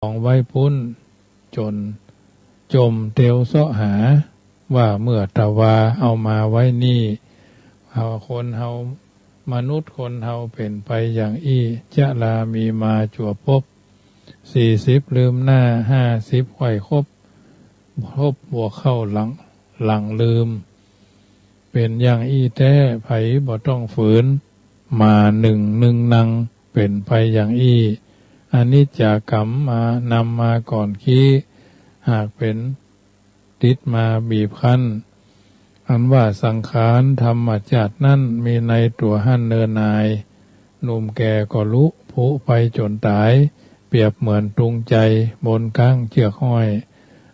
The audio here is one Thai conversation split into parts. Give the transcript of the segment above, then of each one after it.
ของไว้พุ้นจนจมเตียวเสาะหาว่าเมื่อตะวาเอามาไว้นี่คนเฮามนุษย์คนเฮาเป็นไปอย่างอี้จะลามีมาจั่วพบ40ลืมหน้า50ไขว้ครบบวกเข้าหลังลืมเป็นอย่างอี้แท้ไผบ่ต้องฝืนมาหนึ่งนังเป็นไปอย่างอี้อนิจจกรรมมานำมาก่อนขี้หากเป็นติดมาบีบคั้นอันว่าสังขารธรรมชาตินั่นมีในตัวหั่นเนินนายหนุ่มแก่ก็ลุผุไปจนตายเปรียบเหมือนตุงใจบนก้างเชือกห้อย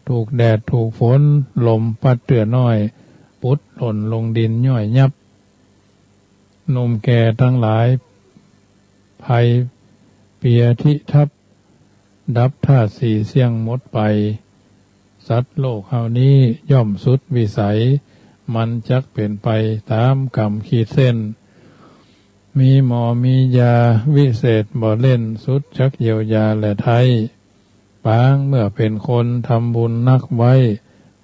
ถูกแดดถูกฝนลมพัดเตือน้อยปุดหล่นลงดินย่อยยับหนุ่มแก่ทั้งหลายภัยเปียทิทับดับท่าสี่เสี่ยงหมดไปสัตว์โลกเฮานี้ย่อมสุดวิสัยมันจักเป็นไปตามกรรมขีดเส้นมีหมอมียาวิเศษบ่เล่นสุดจักเยียวยาและไทยปางเมื่อเป็นคนทำบุญนักไว้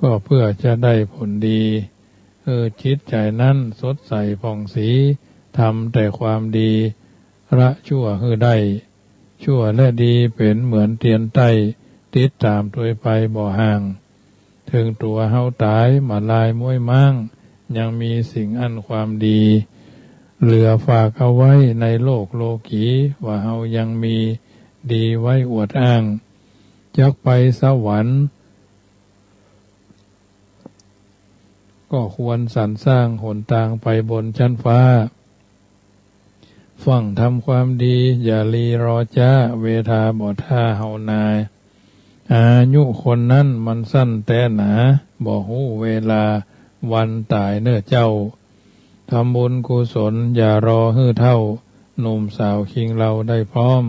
ก็เพื่อจะได้ผลดีจิตใจนั้นสดใสผ่องสีทำแต่ความดีละชั่วได้ชั่วและดีเป็นเหมือนเตียนไต้ติดตามตัวไปบ่ห่างถึงตัวเฮาตายมาลายม้วยมั่งยังมีสิ่งอันความดีเหลือฝากเอาไว้ในโลกโลกีว่าเฮายังมีดีไว้อวดอ้างจักไปสวรรค์ก็ควรสรรสร้างหนทางไปบนชั้นฟ้าฟังทำความดีอย่าลีรอจ้าเวทาบ่ท่าเฮานายอายุคนนั้นมันสั้นแต่หนาบ่ฮู้เวลาวันตายเน้อเจ้าทำบุญกุศลอย่ารอฮื้อเท่าหนุ่มสาวคิงเราได้พร้อม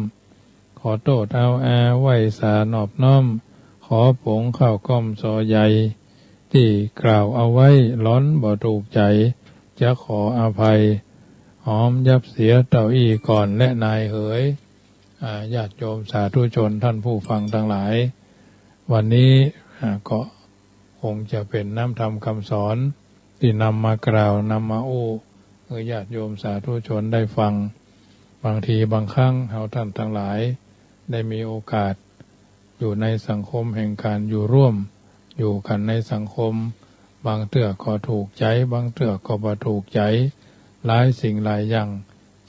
ขอโทษเอาอาไว้สานอบน้อมขอผงข้าวก้อมซอใหญ่ที่กล่าวเอาไว้ล้อนบ่ถูกใจจะขออภัยหอมยับเสียเต้าอี้ก่อนและนายเหยญาติโยมสาธุชนท่านผู้ฟังทั้งหลายวันนี้ก็คงจะเป็นน้ำธรรมคำสอนที่นำมากล่าวนำมาอู้ให้ญาติโยมสาธุชนได้ฟังบางทีบางครั้งเราท่านทั้งหลายได้มีโอกาสอยู่ในสังคมแห่งการอยู่ร่วมอยู่กันในสังคมบางเตื้อก็ถูกใจบางเตื้อก็บ่ถูกใจหลายสิ่งหลายอย่าง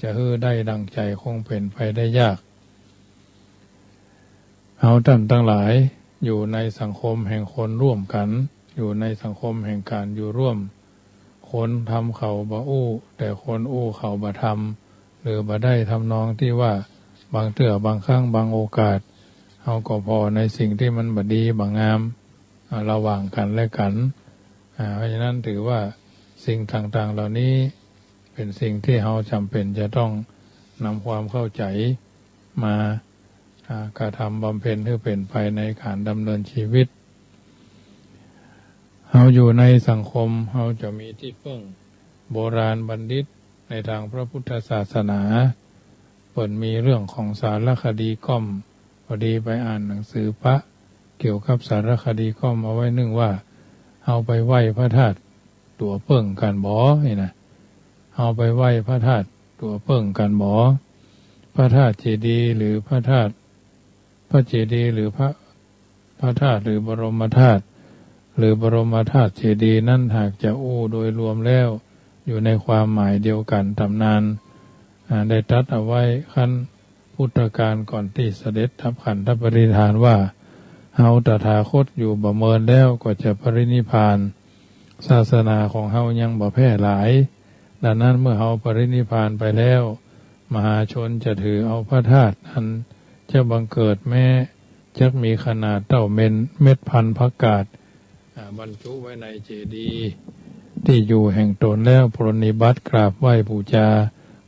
จะฮื้อได้ดังใจคงเป็นไปได้ยากเราท่านทั้งหลายอยู่ในสังคมแห่งคนร่วมกันอยู่ในสังคมแห่งการอยู่ร่วมคนทำเขาบ่อู้แต่คนอู้เขาบ่ทำหรือบ่ได้ทำนองที่ว่าบางเตื้อบางครั้งบางโอกาสเราก็พอในสิ่งที่มันบ่ดีบ่งามระหว่างกันและกันเพราะฉะนั้นถือว่าสิ่งต่างๆเหล่านี้เป็นสิ่งที่เราจำเป็นจะต้องนำความเข้าใจมากระทำบำเพ็ญให้เป็นไปในการดำเนินชีวิตเราอยู่ในสังคมเราจะมีที่พึ่งโบราณบัณฑิตในทางพระพุทธศาสนาเปิดมีเรื่องของสารคดีก้อมพอดีไปอ่านหนังสือพระเกี่ยวกับสารคดีก้อมเอาไว้นึงว่าเอาไปไหว้พระธาตุตัวเพิ่งกันบ่นี่นะเอาไปไหว้พระธาตุตัวเพิ่งกันบ่พระธาตุเจดีย์หรือพระธาตุพระเจดีย์หรือพระธาตุหรือบรมธาตุหรือบรมธาตุเจดีย์นั่นหากจะอู้โดยรวมแล้วอยู่ในความหมายเดียวกันตำนานได้ตรัสเอาไว้ขั้นพุทธกาลก่อนที่เสด็จทับขันธปรินิพพานว่าเฮาตถาคตอยู่บ่เมินแล้วก็จะปรินิพพานศาสนาของเฮายังบ่แพร่หลายดังนั้นเมื่อเฮาปรินิพพานไปแล้วมหาชนจะถือเอาพระธาตุนั้นจะบังเกิดแม้จักมีขนาดเท่าเม็ดพันธุ์ผักกาดบรรจุไว้ในเจดีย์ที่อยู่แห่งตนแล้วปรนนิบัติกราบไหว้บูชา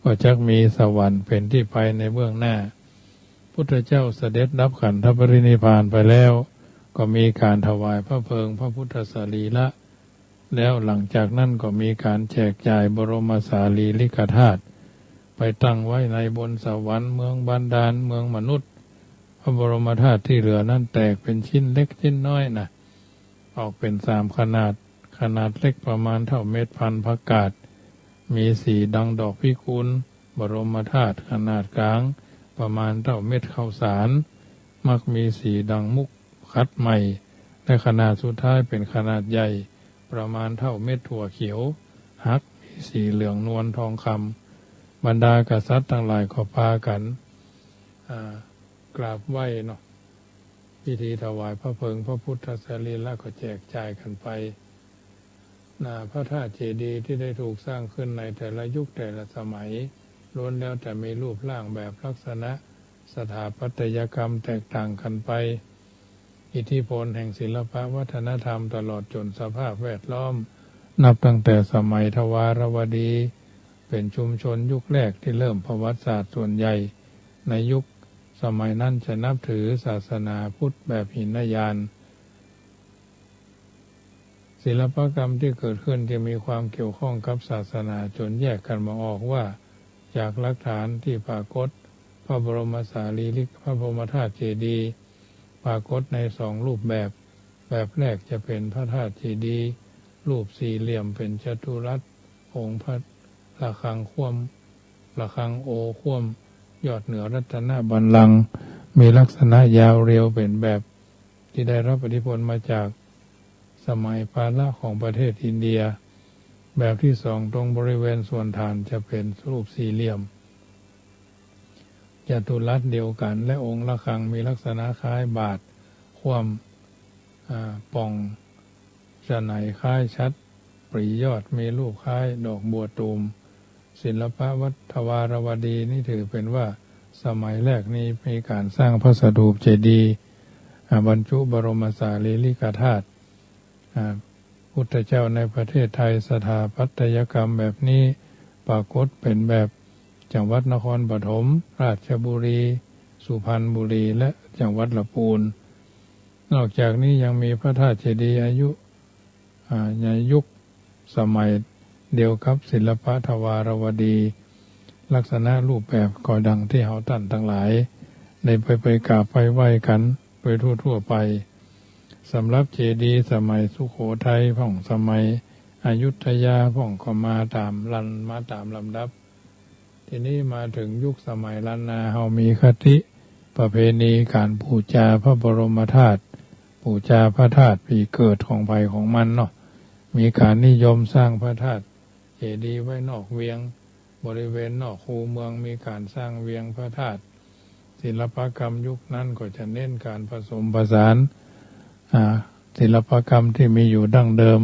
ก็จักมีสวรรค์เป็นที่ไปในเบื้องหน้าพุทธเจ้าเสด็จดับขันธปรินิพพานไปแล้วก็มีการถวายพระเพลิงพระพุทธสรีระแล้วหลังจากนั้นก็มีการแจกจ่ายบรมสารีริกธาตุไปตั้งไว้ในบนสวรรค์เมืองบาดาลเมืองมนุษย์ ระบรมธาตุที่เหลือนั้นแตกเป็นชิ้นเล็กชิ้นน้อยนะออกเป็น3 ขนาดเล็กประมาณเท่าเม็ดพันธุ์ผักกาดมีสีดังดอกพิกุลบรมธาตุขนาดกลางประมาณเท่าเม็ดข้าวสารมักมีสีดังมุกคัดใหม่และขนาดสุดท้ายเป็นขนาดใหญ่ประมาณเท่าเม็ดถั่วเขียวฮักมีสีเหลืองนวลทองคำบรรดากษัตริย์ทั้งหลายก็พากันกราบไหว้เนาะพิธีถวายพระเพลิงพระพุทธสรีระก็แจกจ่ายกันไปพระธาตุเจดีย์ที่ได้ถูกสร้างขึ้นในแต่ละยุคแต่ละสมัยล้วนแล้วแต่มีรูปร่างแบบลักษณะสถาปัตยกรรมแตกต่างกันไปอิทธิพลแห่งศิลปวัฒนธรรมตลอดจนสภาพแวดล้อมนับตั้งแต่สมัยทวารวดีเป็นชุมชนยุคแรกที่เริ่มประวัติศาสตร์ส่วนใหญ่ในยุคสมัยนั้นจะนับถือศาสนาพุทธแบบหินยานศิลปกรรมที่เกิดขึ้นจะมีความเกี่ยวข้องกับศาสนาจนแยกกันมาออกว่าจากหลักฐานที่ปรากฏพระบรมสารีริกพระบรมธาตุเจดีย์ปรากฏใน2 รูปแบบแรกจะเป็นพระธาตุเจดีย์รูปสี่เหลี่ยมเป็นจัตุรัสองค์พระระฆังคว่ำระฆังโอคว่ำยอดเหนือรัตนบัลลังก์มีลักษณะยาวเรียวเป็นแบบที่ได้รับอิทธิพลมาจากสมัยปาละของประเทศอินเดียแบบที่2ตรงบริเวณส่วนฐานจะเป็นรูปสี่เหลี่ยมจัตุรัสเดียวกันและองค์ระฆังมีลักษณะคล้ายบาทคว่ำป่องฉะไหนคล้ายชัดปรียอดมีรูปคล้ายดอกบัวตูมศิลปวัฒวารวดีนี่ถือเป็นว่าสมัยแรกนี้มีการสร้างพระสถูปเจดีย์บรรจุบรมสารีริกธาตุพุทธเจ้าในประเทศไทยสถาปัตยกรรมแบบนี้ปรากฏเป็นแบบจังหวัดนครปฐมราชบุรีสุพรรณบุรีและจังหวัดลำพูนนอกจากนี้ยังมีพระธาตุเจดีย์อายุในยุคสมัยเดียวกับศิลปะทวารวดีลักษณะรูปแบบก่อดังที่เฮาท่านทั้งหลายได้ไปกราบไปไหว้กันโดยทั่วๆไปสำหรับเจดีย์สมัยสุโขทัยพ่องสมัยอยุธยาพ่องก็มาตามลำดับทีนี้มาถึงยุคสมัยล้านนาเฮามีคติประเพณีการบูชาพระบรมธาตุบูชาพระธาตุปีเกิดของภัยของมันเนาะมีการนิยมสร้างพระธาตุเจดีย์ไว้นอกเวียงบริเวณนอกคูเมืองมีการสร้างเวียงพระธาตุศิลปกรรมยุคนั้นก็จะเน้นการผสมผสานศิลปกรรมที่มีอยู่ดั้งเดิม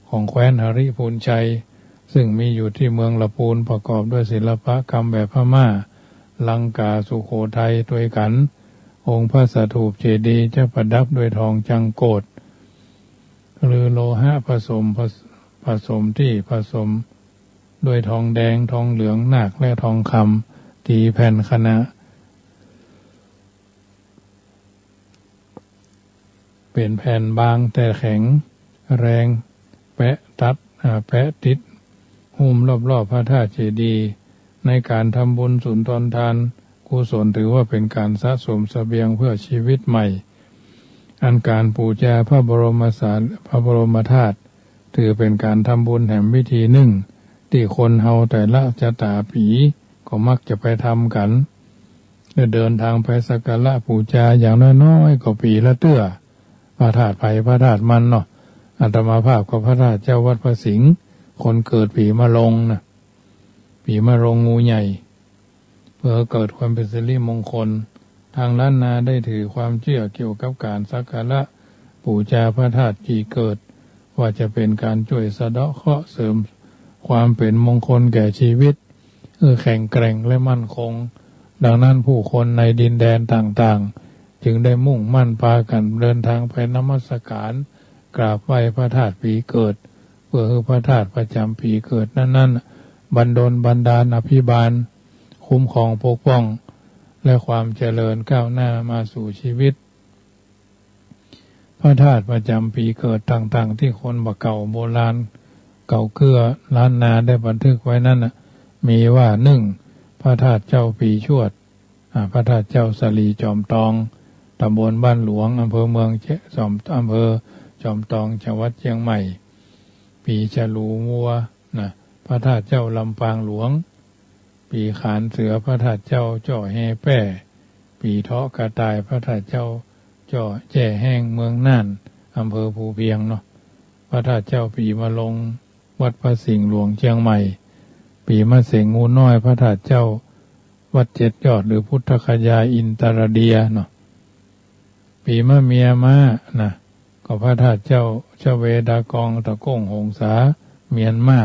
ของแคว้นหฤพูนชัยซึ่งมีอยู่ที่เมืองลำพูนประกอบด้วยศิลปกรรมแบบพม่าลังกาสุโขทัยด้วยกันองค์พระสถูปเจดีย์จะประดับด้วยทองจังโกฏหรือโลหะผสมที่ผสมด้วยทองแดงทองเหลืองหนักและทองคำตีแผ่นขนาดเป็นแผ่นบางแต่แข็งแรงแปะติดหุ้มรอบๆพระธาตุเจดีย์ในการทำบุญสุนทรทานกุศลถือว่าเป็นการสะสมเสบียงเพื่อชีวิตใหม่อันการบูชาพระบรมธาตุถือเป็นการทำบุญแห่งวิธีหนึ่งที่คนเฮาแต่ละชะตาปีก็มักจะไปทำกันเดินทางไปสักการะบูชาอย่างน้อยๆก็ปีละเตื้อพระธาตุไผ่พระธาตุมันเนาะอาตมาภาพกับพระธาตุเจ้าวัดพระสิงห์คนเกิดปีมะโรงนะปีมะโรงงูใหญ่เพื่อเกิดความเป็นสิริมงคลทางล้านนาได้ถือความเชื่อเกี่ยวกับการสักการะบูชาพระธาตุปีเกิดว่าจะเป็นการช่วยสะเดาะเคราะห์เสริมความเป็นมงคลแก่ชีวิตแข็งแกร่งและมั่นคงดังนั้นผู้คนในดินแดนต่างๆจึงได้มุ่งมั่นพากันเดินทางไปนมัสการกราบไหว้พระธาตุปีเกิดเพื่อให้พระธาตุประจำปีเกิดนั้นบันดาลอภิบาลคุ้มครองปกป้องและความเจริญก้าวหน้ามาสู่ชีวิตพระธาตุประจำปีเกิดต่างๆที่คนบ่เก่าโบราณเก่าเกื้อล้านนาได้บันทึกไว้นั่นมีว่า1พระธาตุเจ้าปีชวด พระธาตุเจ้าสลีจอมตองตำบลบ้านหลวงอำเภอเมืองอำเภอจอมตองจังหวัดเชียงใหม่ปีฉลูมัวพระธาตุเจ้าลำปางหลวงปีขานเสือพระธาตุเจ้าจ่อแห่แป้ปีเทาะกระต่ายพระธาตุเจ้าจ่อแจ่แห้งเมืองน่านอำเภอภูเพียงพระธาตุเจ้าปีมะลงวัดพระสิงห์หลวงเชียงใหม่ปีมะเสงงูน้อยพระธาตุเจ้าวัดเจ็ดยอดหรือพุทธคยาอินตรเดียปีมะเมียมาก็พระธาตุเจ้าชเวดากองตะก้งหงสาเมียนมา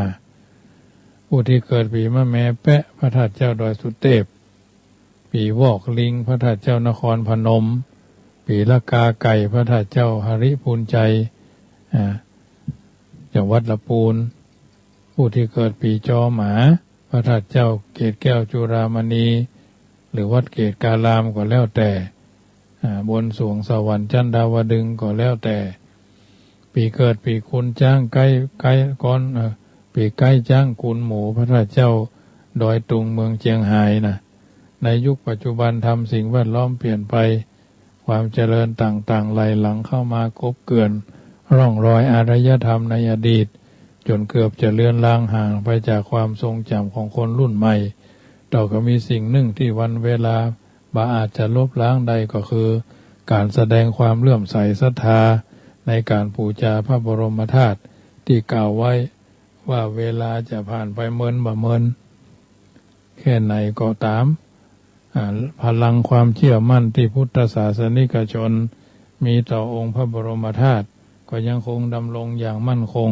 ผู้ที่เกิดปีมะแม่แปะพระธาตุเจ้าดอยสุเทพปีวอกลิงพระธาตุเจ้านครพนมปีละกาไก่พระธาตุเจ้าหริพูนใจจังหวัดลำพูนผู้ที่เกิดปีจอหมาพระธาตุเจ้าเกศแก้วจุฬามณีหรือวัดเกศกาลามก็แล้วแต่บนสวงสวรรค์จันดาวดึงก็แล้วแต่ปีเกิดปีคุณจ้างใกล้ก้อนปีใกล้จ้างคุณหมูพระธาตุเจ้าดอยตุงเมืองเชียงไฮ้ในยุคปัจจุบันทำสิ่งแวดล้อมเปลี่ยนไปความเจริญต่างๆไหลหลังเข้ามากบเกลื่อนร่องรอยอารยธรรมในอดีตจนเกือบจะเลือนลางห่างไปจากความทรงจำของคนรุ่นใหม่ต่อก็มีสิ่งหนึ่งที่วันเวลาอาจจะลบล้างใดก็คือการแสดงความเลื่อมใสศรัทธาในการบูชาพระบรมธาตุที่กล่าวไว้ว่าเวลาจะผ่านไปเมินบ่เมินแค่ไหนก็ตามพลังความเชื่อมั่นที่พุทธศาสนิกชนมีต่อองค์พระบรมธาตุก็ยังคงดำรงอย่างมั่นคง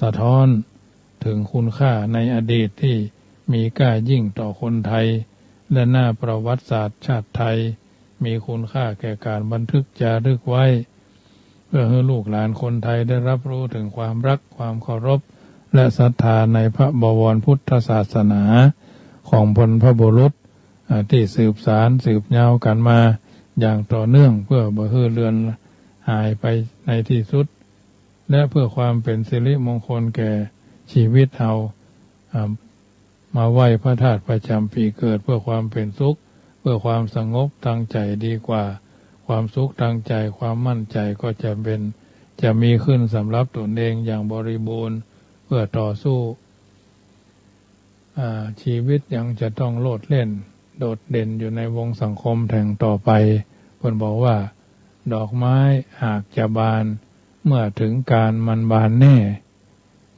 สะท้อนถึงคุณค่าในอดีตที่มีค่ายิ่งต่อคนไทยและหน้าประวัติศาสตร์ชาติไทยมีคุณค่าแก่การบันทึกจารึกไว้เพื่อให้ลูกหลานคนไทยได้รับรู้ถึงความรักความเคารพและศรัทธาในพระบวรพุทธศาสนาของบรรพบุรุษที่สืบสานสืบยาวกันมาอย่างต่อเนื่องเพื่อบ่ให้เลือนหายไปในที่สุดและเพื่อความเป็นสิริมงคลแก่ชีวิตเรามาไหว้พระธาตุประจำปีเกิดเพื่อความเป็นสุขเพื่อความสงบทางใจดีกว่าความสุขทางใจความมั่นใจก็จะมีขึ้นสำหรับตนเองอย่างบริบูรณ์เพื่อต่อสู้ชีวิตยังจะต้องโลดเล่นโดดเด่นอยู่ในวงสังคมแห่งต่อไปเพิ่นบอกว่าดอกไม้หากจะบานเมื่อถึงการมันบานแน่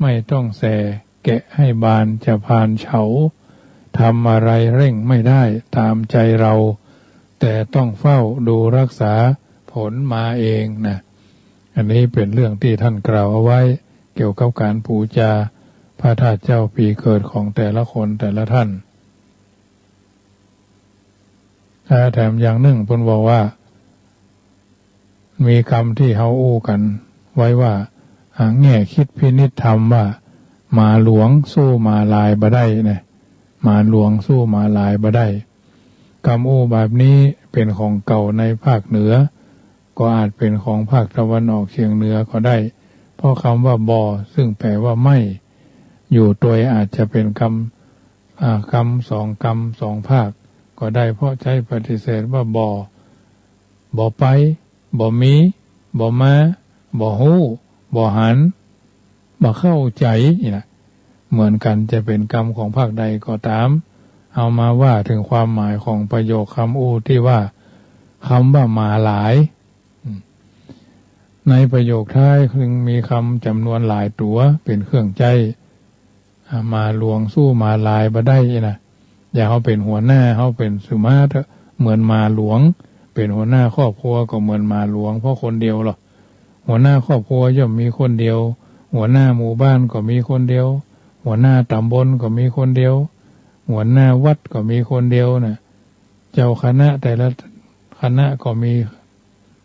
ไม่ต้องแส่แกะให้บานจะพานเฉาทำอะไรเร่งไม่ได้ตามใจเราแต่ต้องเฝ้าดูรักษาผลมาเองอันนี้เป็นเรื่องที่ท่านกล่าวเอาไว้เกี่ยวกับการบูชาพระธาตุเจ้าปีเกิดของแต่ละคนแต่ละท่านแถมอย่างหนึ่งเพิ่นบอกว่ามีคำที่เขาอู้กันไว้ว่าแง่คิดพินิจธรรมว่ามาหลวงสู้มาลายบ่ได้มาหลวงสู้มาลายบ่ได้คำอู้แบบนี้เป็นของเก่าในภาคเหนือก็อาจเป็นของภาคตะวันออกเฉียงเหนือก็ได้เพราะคำว่าบ่ซึ่งแปลว่าไม่อยู่ตัวอาจจะเป็นคำสองภาคก็ได้เพราะใช้ปฏิเสธว่าบ่ไปบ่มีบ่มาบ่ฮู้บ่หันบ่เข้าใจเหมือนกันจะเป็นกรรมของภาคใดก็ตามเอามาว่าถึงความหมายของประโยคคำอู้ที่ว่าคำว่ามาหลายในประโยคท้ายจึงมีคำจำนวนหลายตัวเป็นเครื่องใจมาหลวงสู้มาลายบ่ได้อย่าเขาเป็นหัวหน้าเขาเป็นสุมาเถอะเหมือนมาหลวงเป็นหัวหน้าครอบครัวก็เหมือนมาหลวงเพราะคนเดียวหรอกหัวหน้าครอบครัวย่อมมีคนเดียวหัวหน้าหมู่บ้านก็มีคนเดียวหัวหน้าตำบลก็มีคนเดียวหัวหน้าวัดก็มีคนเดียวเจ้าคณะแต่ละคณะก็มี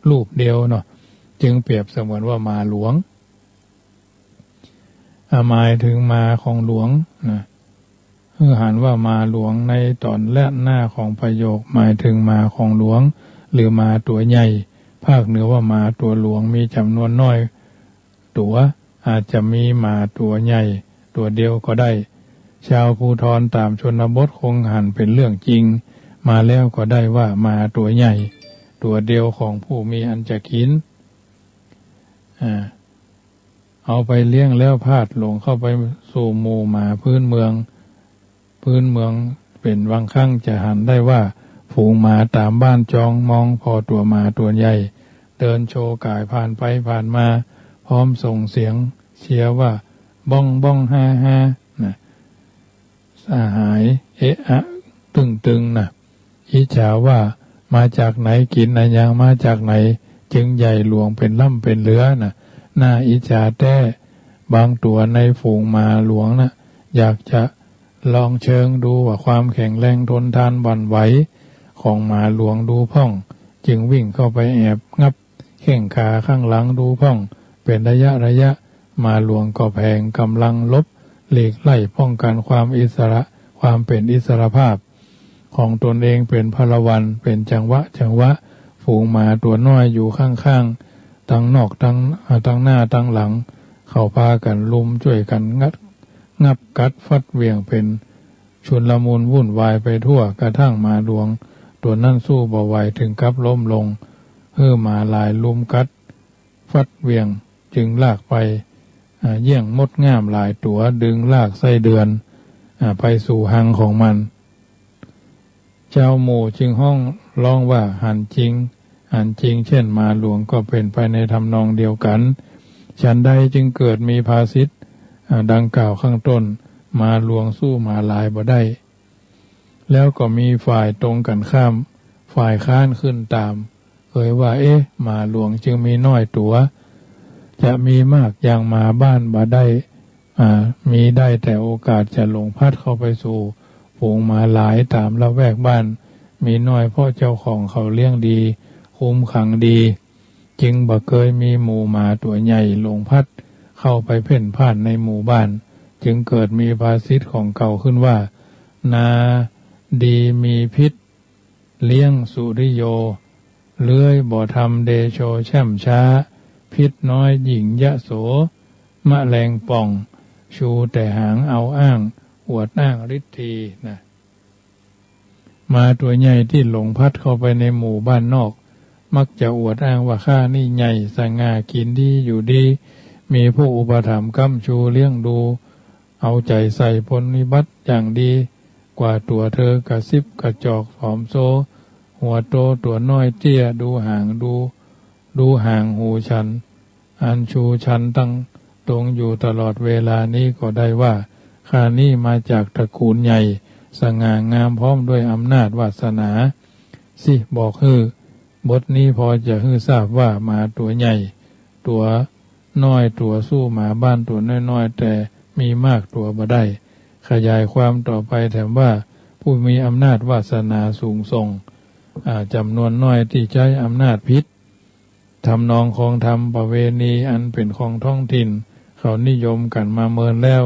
รูปเดียวจึงเปรียบเสมือนว่ามาหลวงหมายถึงมาของหลวงหันว่ามาหลวงในตอนและหน้าของประโยคหมายถึงมาของหลวงหรือมาตัวใหญ่ภาคเหนือว่ามาตัวหลวงมีจำนวนน้อยตัวอาจจะมีมาตัวใหญ่ตัวเดียวก็ได้ชาวภูธรตามชนบทคงหันเป็นเรื่องจริง มาแล้วก็ได้ว่ามาตัวใหญ่ตัวเดียวของผู้มีอันจะกินเอาไปเลี้ยงแล้วพาดหลงเข้าไปสู่หมู่หมาพื้นเมืองเป็นบางครั้งจะหันได้ว่าฝูงหมาตามบ้านจองมองพอตัวหมาตัวใหญ่เดินโชว์กายผ่านไปผ่านมาพร้อมส่งเสียงเชียร์ว่าบ้องบ้องฮ่าฮ่านะสหายเอะอะตึงนะอิจฉาว่ามาจากไหนกินอะไรยังมาจากไหนจึงใหญ่หลวงเป็นล่ำเป็นเหลือนะน่าอิจฉาแท้บางตัวในฝูงหมาหลวงนะอยากจะลองเชิงดูว่าความแข็งแรงทนทานบั่นไหวของหมาหลวงดูพ่องจึงวิ่งเข้าไปแอบงับแข้งขาข้างหลังดูพ่องเป็นระยะหมาหลวงก็แผงกำลังลบหลีกไล่ป้องกันความอิสระความเป็นอิสรภาพของตนเองเป็นพลวันเป็นจังหวะฝูงหมาตัวน้อยอยู่ข้างๆทั้งนอกทั้งหน้าทั้งหลังเข้าพากันลุมช่วยกันงับกัดฟัดเวียงเป็นชุนละมุนวุ่นวายไปทั่วกระทั่งหมาหลวงตัวนั่นสู้บ่ไหวถึงกับล้มลงหมาหลายลุมกัดฟัดเวียงจึงลากไปเยี่ยงมดง่ามหลายตัวดึงลากไส้เดือนไปสู่หังของมันเจ้าหมู่จึงห้องร้องว่าหันจริงเช่นหมาหลวงก็เป็นไปในทำนองเดียวกันฉันใดจึงเกิดมีภาษิตดังกล่าวข้างต้นหมาหลวงสู้หมาหลายบ่ได้แล้วก็มีฝ่ายตรงกันข้ามฝ่ายค้านขึ้นตามว่าหมาหลวงจึงมีน้อยตัวจะมีมากอย่างหมาบ้านบ่ได้มีได้แต่โอกาสจะหลงพัดเข้าไปสู่ฝูงหมาหลายตามละแวกบ้านมีน้อยเพราะเจ้าของเขาเลี้ยงดีคุ้มขังดีจึงบ่เคยมีหมู่หมาตัวใหญ่หลงพัดเข้าไปเพ่นพ่านในหมู่บ้านจึงเกิดมีภาษิตของเก่าขึ้นว่านาดีมีพิษเลี้ยงสุริโยเลื้อยบ่ทำเดโชแช่มช้าพิษน้อยหญิงยะโสมะแรงป่องชูแต่หางเอาอ้างอวดอ้างฤทธีนะมาตัวใหญ่ที่หลงพัดเข้าไปในหมู่บ้านนอกมักจะอวดอ้างว่าข้านี่ใหญ่สง่ากินดีอยู่ดีมีผู้อุปถัมภ์ค้ำชูเลี้ยงดูเอาใจใส่ปฏิบัติอย่างดีกว่าตัวเธอกระซิบกระจอกผอมโซหัวโตตัวน้อยเตี้ยดูห่างหูฉันอันชูชันตั้งตรงอยู่ตลอดเวลานี้ก็ได้ว่าข้านี่มาจากตระกูลใหญ่สง่างามพร้อมด้วยอำนาจวาสนาสิบอกบทนี้พอจะทราบว่าหมาตัวใหญ่ตัวน้อยตัวสู้หมาบ้านตัวน้อยๆแต่มีมากตัวบ่ได้ขยายความต่อไปแถมว่าผู้มีอำนาจวาสนาสูงส่งจำนวนน้อยที่ใช้อำนาจพิษทำนองของธรรมประเวณีอันเป็นของท้องถิ่นเขานิยมกันมาเมินแล้ว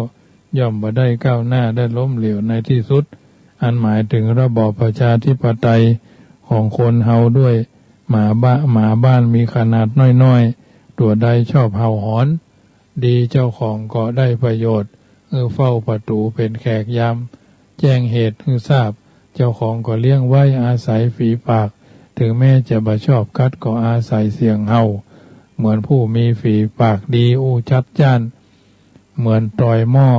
ย่อมบ่ได้ก้าวหน้าได้ล้มเหลวในที่สุดอันหมายถึงระบอบประชาธิปไตยของคนเฮาด้วยหมาบ้านมีขนาดน้อยๆตัวใดชอบเห่าหอนดีเจ้าของก็ได้ประโยชน์เฝ้าประตูเป็นแขกยามแจ้งเหตุทราบเจ้าของก็เลี้ยงไว้อาศัยฝีปากถึงแม้จะบ่ชอบกัดก็อาศัยเสียงเห่าเหมือนผู้มีฝีปากดีอู้ชัดจ้านเหมือนต่อยหม้อ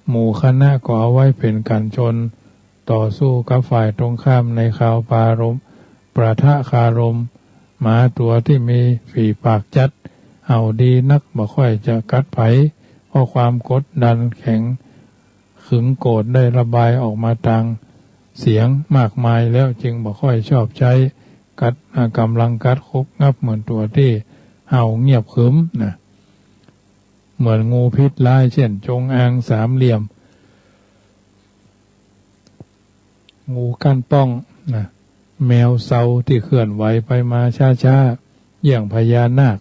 หมู่คณะก็เอาไว้เป็นกันชนต่อสู้กับฝ่ายตรงข้ามในข่าวปารมประทะคารมหมาตัวที่มีฝีปากจัดเห่าดีนักบ่ค่อยจะกัดไผเพราะความกดดันแข็งขึงโกรธได้ระบายออกมาทางเสียงมากมายแล้วจึงบ่ค่อยชอบใช้กัดกำลังกัดคบงับเหมือนตัวที่เห่าเงียบขรึมนะเหมือนงูพิษร้ายเช่นจงอางสามเหลี่ยมงูก้านป้องนะแมวเซาที่เคลื่อนไหวไปมาช้าๆอย่างพญานาค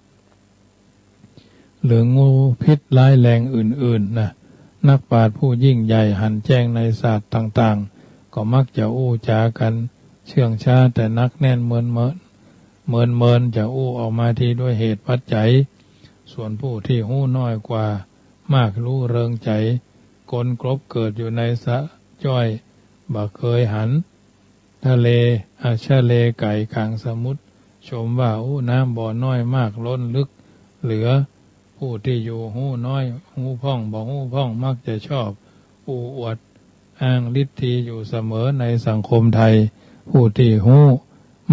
หรืองูพิษร้ายแรงอื่นๆนะนักปราชญ์ผู้ยิ่งใหญ่หันแจ้งในศาสตร์ต่างๆก็มักจะอู้จากันเชื่องช้าแต่นักแน่นเมินจะอู้ออกมาทีด้วยเหตุปัจจัยส่วนผู้ที่หู้น้อยกว่ามากรู้เริงใจกลกรบเกิดอยู่ในสะจ้อยบ่เคยหัน ทะเลชะเลไก่กลางสมุทรชมว่าน้ำบ่อน้อยมากล้นลึกเหลือผู้ที่อยู่หูน้อยหูพ่องบ่หูพ่องมักจะชอบอวดอ้างฤทธิ์อยู่เสมอในสังคมไทยผู้ที่หู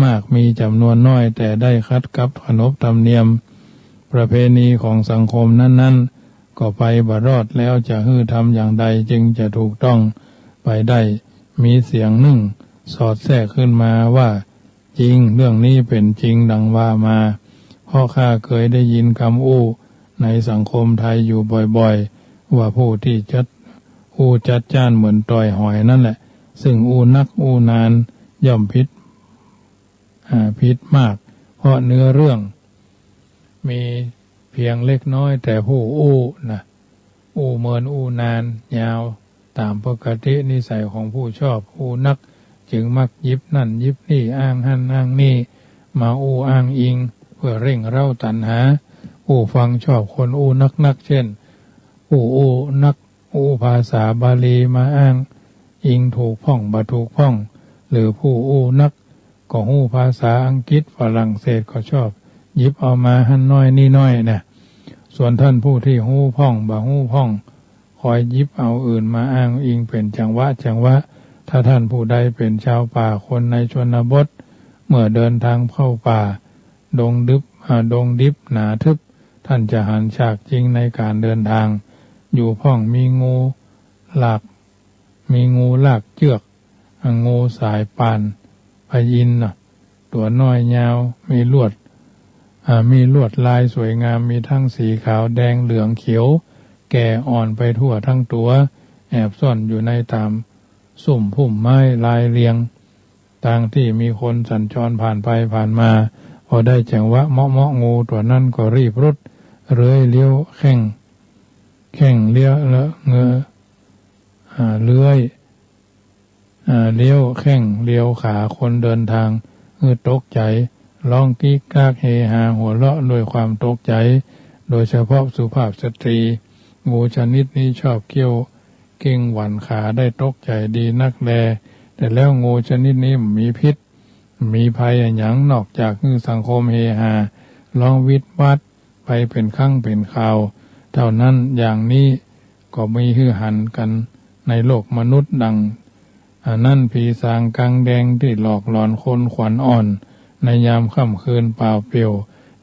มากมีจำนวนน้อยแต่ได้คัดกับขนบธรรมเนียมประเพณีของสังคมนั้นๆก็ไปบ่รอดแล้วจะทำอย่างใดจึงจะถูกต้องไปได้มีเสียงหนึ่งสอดแทรกขึ้นมาว่าจริงเรื่องนี้เป็นจริงดังว่ามาเพราะข้าเคยได้ยินคำในสังคมไทยอยู่บ่อยๆว่าผู้ที่จัดจ้านเหมือนต่อยหอยนั่นแหละซึ่งนักนานย่อมพิษมากเพราะเนื้อเรื่องมีเพียงเล็กน้อยแต่ผู้นะเหมือนนานยาวตามปกตินิสัยของผู้ชอบนักจึงมักยิบนั่นยิบนี่อ้างหั่นอ้างนี่มาอ้างอิงเพื่อเร่งเร้าตัณหาฟังชอบคนนักเช่นนักภาษาบาลีมาอ้างอิงถูกพ้องบ่ถูกพ้องหรือผู้นักก็ภาษาอังกฤษฝรั่งเศสก็ชอบหยิบเอามาหั่นน้อยนี่น้อยนะส่วนท่านผู้ที่พ้องบ่พ้องคอยหยิบเอาอื่นมาอ้างอิงเป็นจังหวะถ้าท่านผู้ใดเป็นชาวป่าคนในชนบทเมื่อเดินทางเข้าป่าดงดิบหนาทึบท่านจะหันฉากจริงในการเดินทางอยู่พ้องมีงูลากเชือกงูสายปานพยินตัวน้อยยาวมีลวดลายสวยงามมีทั้งสีขาวแดงเหลืองเขียวแก่อ่อนไปทั่วทั้งตัวแอบซ่อนอยู่ในตามสุ่มพุ่มไม้ลายเรียงทางที่มีคนสัญจรผ่านไปผ่านมาพอได้จังหวะเมาะงูตัวนั้นก็รีบรุดเลี้ยวแข่งเลี้ยวแล้วเลื้อยเลี้ยวแข่งเลี้ยวขาคนเดินทางตกใจร้องกิ๊กกากเฮฮาหัวเราะด้วยความตกใจโดยเฉพาะสุภาพสตรีงูชนิดนี้ชอบเก่งหวันขาได้ตกใจดีนักแลแต่แล้วงูชนิดนี้มีพิษมีภัยอย่างนอกจากสังคมเฮฮาร้องวิดวัดไปเป็นครั้งเป็นคราวเท่านั้นอย่างนี้ก็มีหันกันในโลกมนุษย์ดังนั่นผีสางกางแดงที่หลอกหลอนคนขวัญอ่อนในยามค่ำคืนเปล่าเปลี่ยว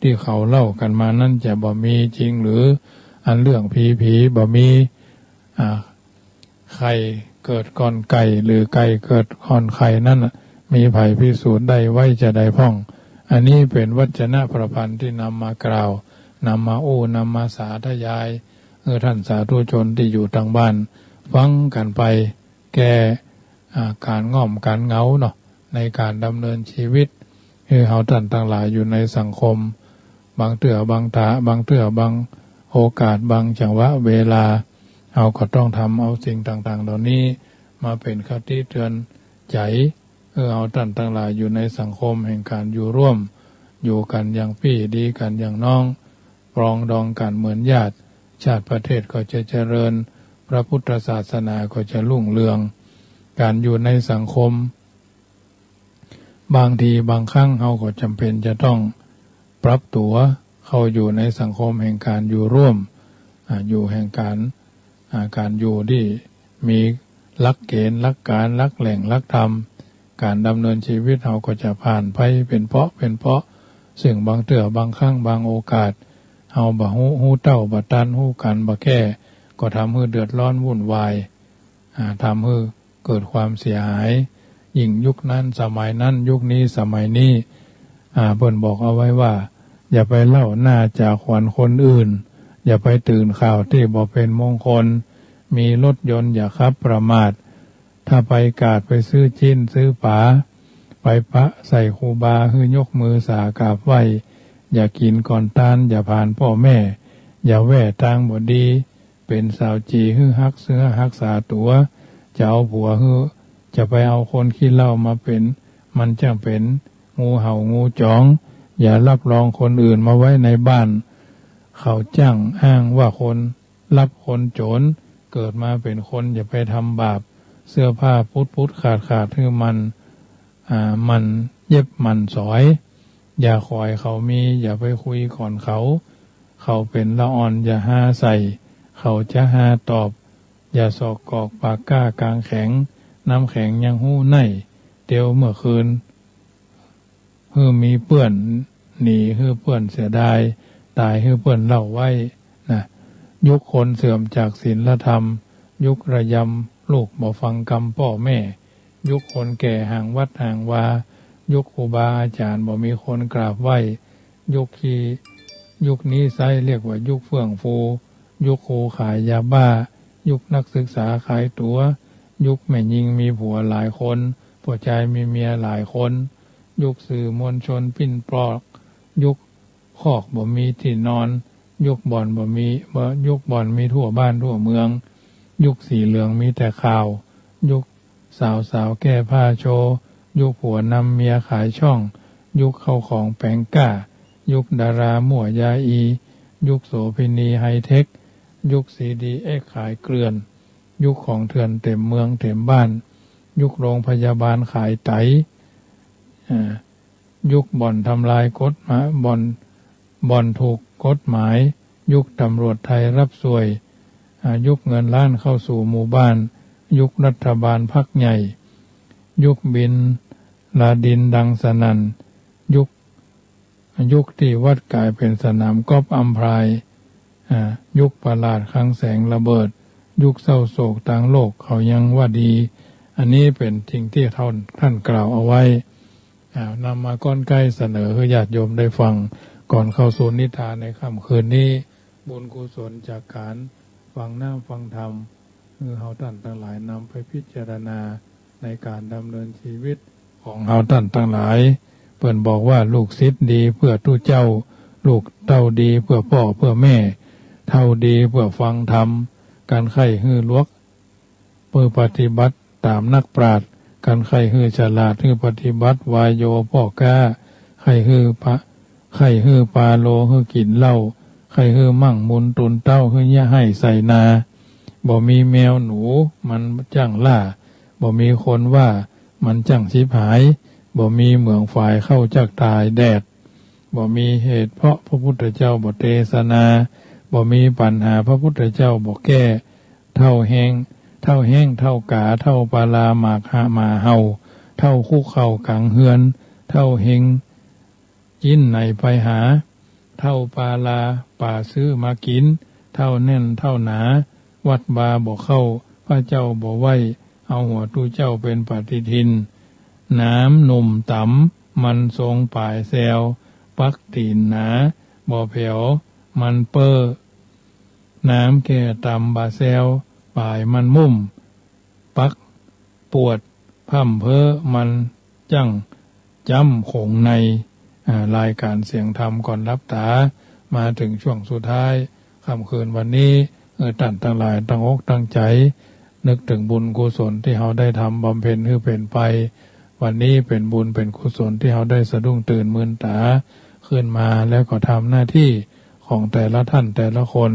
ที่เขาเล่ากันมานั่นจะบ่มีจริงหรืออันเรื่องผีบ่มีไข่เกิดก่อนไก่หรือไก่เกิดก่อนไข่นั่นมีไผพิสูจน์ได้ไว้จะได้พ้องอันนี้เป็นวจนะประพันธ์ที่นำมากล่าวนำมานำมาสาธยายท่านสาธุชนที่อยู่ทางบ้านฟังกันไปแก้การง่อมการเหงาเนาะในการดำเนินชีวิตเฮาท่านทั้งหลายอยู่ในสังคมบางเตื้อบางโอกาสบางจังหวะเวลาเราก็ต้องทำเอาสิ่งต่างๆเหล่านี้มาเป็นคติเตือนใจเอาท่านทั้งหลายอยู่ในสังคมแห่งการอยู่ร่วมอยู่กันอย่างพี่ดีกันอย่างน้องปรองดองกันเหมือนญาติชาติประเทศก็จะเจริญพระพุทธศาสนาก็จะรุ่งเรืองการอยู่ในสังคมบางทีบางครั้งเราก็จำเป็นจะต้องปรับตัวเข้าอยู่ในสังคมแห่งการอยู่ร่วมอยู่แห่งการอยู่ที่มีหลักเกณฑ์หลักการหลักแหล่งหลักธรรมการดำเนินชีวิตเราก็จะผ่านไปเป็นเพราะซึ่งบางเตื้อบางครั้งบางโอกาสเอาบ่ฮู้เต้าบ่ตันฮู้กันบ่แก้ก็ทำให้เดือดร้อนวุ่นวายทำให้เกิดความเสียหายยิ่งยุคนั้นสมัยนั้นยุคนี้สมัยนี้เพิ่นบอกเอาไว้ว่าอย่าไปเล่าหน้าจากขวัญคนอื่นอย่าไปตื่นข่าวที่บ่เป็นมงคลมีรถยนต์อย่าขับประมาทถ้าไปกาดไปซื้อชิ้นซื้อฝาไปพระใส่ครูบาคือยกมือสากราบไหวอย่ากินก่อนตานอย่าผ่านพ่อแม่อย่าแว่ทางบ่ดีเป็นสาวจีฮื้อฮักเสื้อฮักษาตัวจะเอาผัวฮื้อจะไปเอาคนขี้เหล้ามาเป็นมันจะเป็นงูเห่างูจ้องอย่ารับรองคนอื่นมาไว้ในบ้านเขาจ้างอ้างว่าคนรับคนโจรเกิดมาเป็นคนอย่าไปทำบาปเสื้อผ้าพุดขาดคือมัน มันเย็บมันสอยอย่าคอยเขามีอย่าไปคุยก่อนเขาเป็นละอ่อนอย่าห้าใส่เขาจะห้าตอบอย่าสอกกอกปากก้ากลางแข็งน้ำแข็งยังหู้ในเตียวเมื่อคืนมีเปื้อนหนีเปื้อนเสียดายตายเปื้อนเล่าไว้นะยุคคนเสื่อมจากศีลธรรมยุคระยำลูกบ่ฟังกรรมพ่อแม่ยุคคนแก่ห่างวัดห่างวายุคครูบาอาจารย์บ่มีคนกราบไหว้ยุคนี้ไซเรียกว่ายุคเฟื่องฟูยุคครูขายยาบ้ายุคนักศึกษาขายตั๋วยุคแม่ยิงมีผัวหลายคนผัวชายมีเมียหลายคนยุคสื่อมวลชนปิ้นปลอกยุคคอกบ่มีที่นอนยุคบ่อนบ่มียุคบ่อนมีทั่วบ้านทั่วเมืองยุคสีเหลืองมีแต่ข่าวยุคสาวแก้ผ้าโชว์ยุคผัวนำเมียขายช่องยุคเข้าของแปงก้ายุคดารามั่วยาอียุคโสเภณีไฮเทคยุคซีดีเอ็กขายเกลื่อนยุคของเถื่อนเต็มเมืองเต็มบ้านยุคโรงพยาบาลขายไตยุคบ่อนทำลายกฎหมายบ่อนถูกกฎหมายยุคตำรวจไทยรับสวยยุคเงินล้านเข้าสู่หมู่บ้านยุครัฐบาลพรรคใหญ่ยุคบินลาดินดังสนั่นยุคที่วัดกลายเป็นสนามกอล์ฟอัมพรายยุคประหลาดคลังแสงระเบิดยุคเศร้าโศกต่างโลกเขายังว่าดีอันนี้เป็นสิ่งที่ท่านกล่าวเอาไว้นำมาก้อนใกล้เสนอให้ญาติโยมได้ฟังก่อนเข้าสู่นิทานในค่ำคืนนี้บุญกุศลจากการฟังน้ำฟังธรรมคือเฮาท่านทั้งหลายนำไปพิจารณาในการดำเนินชีวิตของเฮาท่านทั้งหลายเพิ่นบอกว่าลูกศิษย์ดีเพื่อตู้เจ้าลูกเต้าดีเพื่อพ่อเพื่อแม่เท่าดีเพื่อฟังธรรมการไข้ฮือลวกเพื่อปฏิบัติตามนักปราชญ์การไข้ฮือฉลาดฮือปฏิบัติวายโยพ่อกล้าไข้ฮือปาโลฮือกินเหล้าไข้ฮือมั่งมุนตุนเต้าฮือย่าให้ใส่นาบ่มีแมวหนูมันจั่งล่าบ่มีคนว่ามันจั่งชิบหายบ่มีเหมืองฝ่ายเข้าจักตายแดดบ่มีเหตุเพราะพระพุทธเจ้าบ่เทศนาบ่มีปัญหาพระพุทธเจ้าบ่แก้เท่าแห้งเท่ากาเท่าปาลาหมากหามาเฮาเท่าคู่เข่ากังเฮือนเท่าเฮงกินไหนไปหาเท่าปาลาป่าซื้อมากินเท่าแน่นเท่าหนาวัดบาบ่เข้าพระเจ้าบ่ไหวเอาหัวตู้เจ้าเป็นปฏิทินน้ำหนุ่มต่ำมันทรงป่ายแซวปักตีนหนาบ่แผ่วมันเป้อน้ำแก่ต่ำบาแซวป่ายมันมุ่มปักปวดพ่ำเพ้อมันจั่งจำคงในรายการเสียงธรรมก่อนรับตามาถึงช่วงสุดท้ายค่ำคืนวันนี้ท่านทั้งหลายตั้งอกตั้งใจนึกถึงบุญกุศลที่เราได้ทำบำเพ็ญให้เป็นไปวันนี้เป็นบุญเป็นกุศลที่เราได้สะดุ้งตื่นมืนตาขึ้นมาแล้วก็ทำหน้าที่ของแต่ละท่านแต่ละคน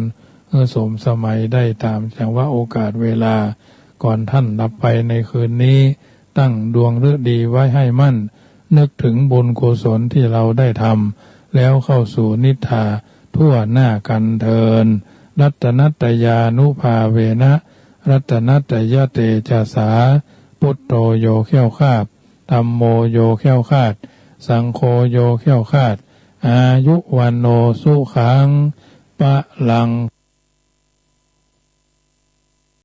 สมสมัยได้ตามจังว่าโอกาสเวลาก่อนท่านรับไปในคืนนี้ตั้งดวงฤดีไว้ให้มั่นนึกถึงบุญกุศลที่เราได้ทำแล้วเข้าสู่นิพพานทั่วหน้ากันเทินรัตนัตยานุภาเวนะรัตนัตยเตจาสาพุทโธโยแค้วคาดธัมโมโยแค้วคาดสังโฆโยแค้วคาดอายุวันโนสุขังปะลัง